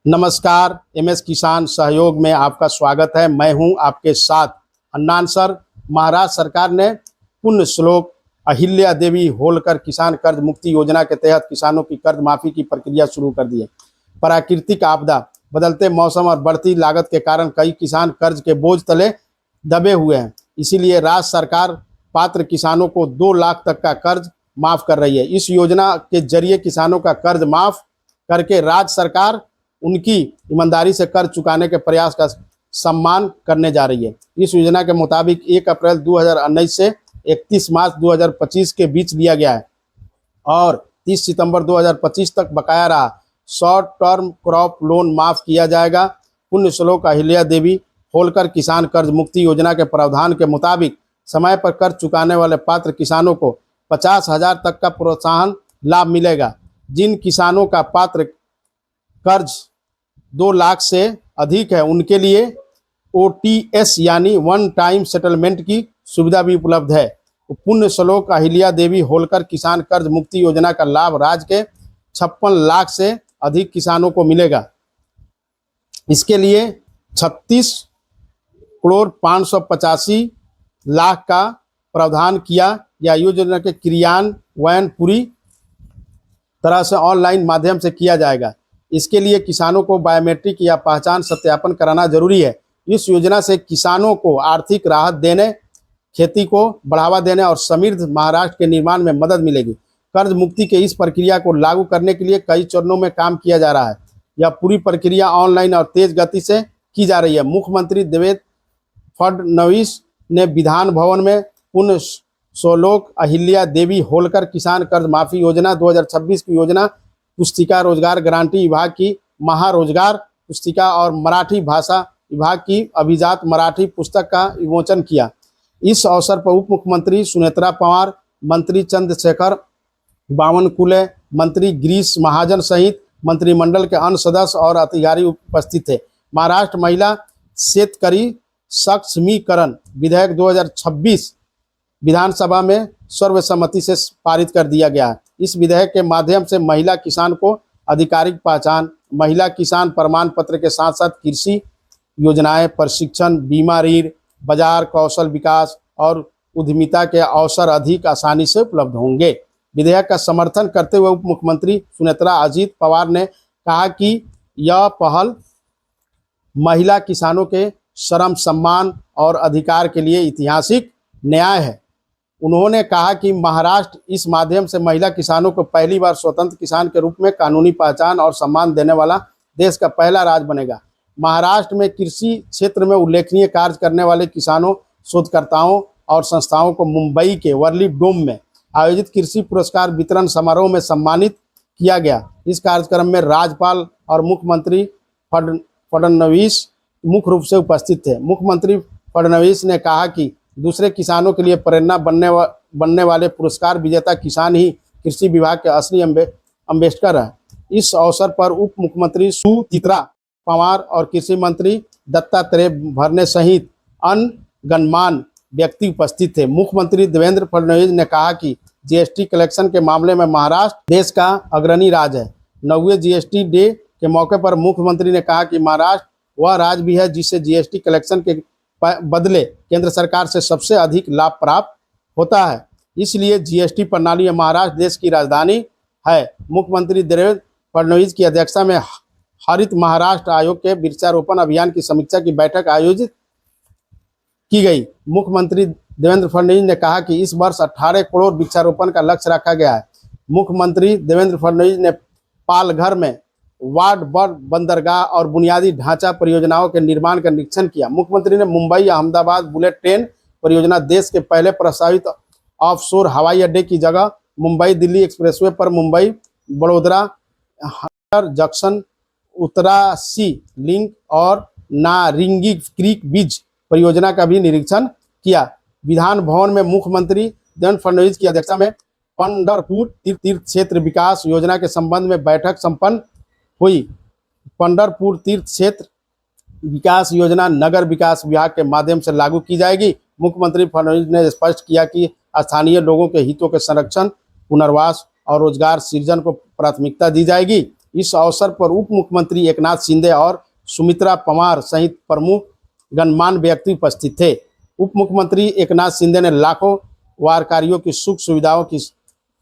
नमस्कार। एमएस किसान सहयोग में आपका स्वागत है। मैं हूं आपके साथ हन्नान सर। महाराष्ट्र सरकार ने पुण्य श्लोक अहिल्या देवी होलकर किसान कर्ज मुक्ति योजना के तहत किसानों की कर्ज माफी की प्रक्रिया शुरू कर दी है। प्राकृतिक आपदा, बदलते मौसम और बढ़ती लागत के कारण कई किसान कर्ज के बोझ तले दबे हुए हैं। इसीलिए राज्य सरकार पात्र किसानों को 2 लाख तक का कर्ज माफ कर रही है। इस योजना के जरिए किसानों का कर्ज माफ करके राज्य सरकार उनकी ईमानदारी से कर्ज चुकाने के प्रयास का सम्मान करने जा रही है। इस योजना के मुताबिक 1 अप्रैल 2019 से 31 मार्च 2025 के बीच लिया गया है और 30 सितंबर 2025 तक बकाया रहा शॉर्ट टर्म क्रॉप लोन माफ किया जाएगा। पुण्य श्लोक अहिल्या देवी होलकर किसान कर्ज मुक्ति योजना के प्रावधान के मुताबिक समय पर कर्ज चुकाने वाले पात्र किसानों को 50,000 तक का प्रोत्साहन लाभ मिलेगा। जिन किसानों का पात्र कर्ज 2 लाख से अधिक है उनके लिए OTS यानी वन टाइम सेटलमेंट की सुविधा भी उपलब्ध है। पुण्य श्लोक अहिल्या देवी होलकर किसान कर्ज मुक्ति योजना का लाभ राज्य के 56 लाख से अधिक किसानों को मिलेगा। इसके लिए 36,585 लाख का प्रावधान किया या योजना के क्रियान्वयन पूरी तरह से ऑनलाइन माध्यम से किया जाएगा। इसके लिए किसानों को बायोमेट्रिक या पहचान सत्यापन कराना जरूरी है। इस योजना से किसानों को आर्थिक राहत देने, खेती को बढ़ावा देने और समृद्ध महाराष्ट्र के निर्माण में मदद मिलेगी। कर्ज मुक्ति के इस प्रक्रिया को लागू करने के लिए कई चरणों में काम किया जा रहा है। यह पूरी प्रक्रिया ऑनलाइन और तेज गति से की जा रही है। मुख्यमंत्री देवेंद्र फडणवीस ने विधान भवन में पुण्य श्लोक अहिल्या देवी होलकर किसान कर्ज माफी योजना 2026 की योजना पुस्तिका, रोजगार गारंटी विभाग की महारोजगार पुस्तिका और मराठी भाषा विभाग की अभिजात मराठी पुस्तक का विमोचन किया। इस अवसर पर उप मुख्यमंत्री सुनेत्रा पवार, मंत्री चंद्रशेखर बावनकुले, मंत्री गिरीश महाजन सहित मंत्रिमंडल के अन्य सदस्य और अधिकारी उपस्थित थे। महाराष्ट्र महिला शेतकरी सक्षमीकरण विधेयक 2026 विधानसभा में सर्वसम्मति से पारित कर दिया गया है। इस विधेयक के माध्यम से महिला किसान को आधिकारिक पहचान, महिला किसान प्रमाण पत्र के साथ साथ कृषि योजनाएं, प्रशिक्षण, बीमा, ऋण, बाजार कौशल विकास और उद्यमिता के अवसर अधिक आसानी से उपलब्ध होंगे। विधेयक का समर्थन करते हुए उप मुख्यमंत्री सुनेत्रा अजित पवार ने कहा कि यह पहल महिला किसानों के श्रम, सम्मान और अधिकार के लिए ऐतिहासिक न्याय है। उन्होंने कहा कि महाराष्ट्र इस माध्यम से महिला किसानों को पहली बार स्वतंत्र किसान के रूप में कानूनी पहचान और सम्मान देने वाला देश का पहला राज्य बनेगा। महाराष्ट्र में कृषि क्षेत्र में उल्लेखनीय कार्य करने वाले किसानों, शोधकर्ताओं और संस्थाओं को मुंबई के वर्ली डोम में आयोजित कृषि पुरस्कार वितरण समारोह में सम्मानित किया गया। इस कार्यक्रम में राज्यपाल और मुख्यमंत्री फडणवीस मुख्य रूप से उपस्थित थे। मुख्यमंत्री फडणवीस ने कहा कि दूसरे किसानों के लिए प्रेरणा बनने वाले पुरस्कार विजेता किसान ही कृषि विभाग के असली अम्बेसडर हैं। इस अवसर पर उप मुख्यमंत्री सुचित्रा पवार और कृषि मंत्री दत्तात्रेय भरने सहित अन्य गणमान्य व्यक्ति उपस्थित थे। मुख्यमंत्री देवेंद्र फडणवीस ने कहा कि जीएसटी कलेक्शन के मामले में महाराष्ट्र देश का अग्रणी राज्य है। 9वें जीएसटी डे के मौके पर मुख्यमंत्री ने कहा कि महाराष्ट्र वह राज्य भी है जिससे जीएसटी कलेक्शन के बदले केंद्र सरकार से सबसे अधिक लाभ प्राप्त होता है। इसलिए जीएसटी प्रणाली में महाराष्ट्र देश की राजधानी है। मुख्यमंत्री देवेंद्र फडणवीस की अध्यक्षता में हरित महाराष्ट्र आयोग के वृक्षारोपण अभियान की समीक्षा की बैठक आयोजित की गई। मुख्यमंत्री देवेंद्र फडणवीस ने कहा कि इस वर्ष 18 करोड़ वृक्षारोपण का लक्ष्य रखा गया है। मुख्यमंत्री देवेंद्र फडणवीस ने पालघर में वार्ड बंदरगाह और बुनियादी ढांचा परियोजनाओं के निर्माण का निरीक्षण किया। मुख्यमंत्री ने मुंबई अहमदाबाद बुलेट ट्रेन परियोजना, देश के पहले प्रस्तावित ऑफशोर हवाई अड्डे की जगह मुंबई दिल्ली एक्सप्रेसवे पर मुंबई बड़ोदरा जंक्शन, उत्तरासी लिंक और नारिंगी क्रीक ब्रिज परियोजना का भी निरीक्षण किया। विधान भवन में मुख्यमंत्री देवेंद्र फडणवीस की अध्यक्षता में पंढरपुर तीर्थ क्षेत्र विकास योजना के संबंध में बैठक संपन्न हुई। पंढरपुर तीर्थ क्षेत्र विकास योजना नगर विकास विभाग के माध्यम से लागू की जाएगी। मुख्यमंत्री फडणवीस ने स्पष्ट किया कि स्थानीय लोगों के हितों के संरक्षण, पुनर्वास और रोजगार सृजन को प्राथमिकता दी जाएगी। इस अवसर पर उप मुख्यमंत्री एकनाथ शिंदे और सुमित्रा पवार सहित प्रमुख गणमान्य व्यक्ति उपस्थित थे। उप मुख्यमंत्री एकनाथ शिंदे ने लाखों वारकारियों की सुख सुविधाओं की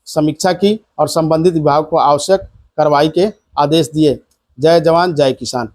समीक्षा की और संबंधित विभाग को आवश्यक कार्रवाई के आदेश दिए। जय जवान जय किसान।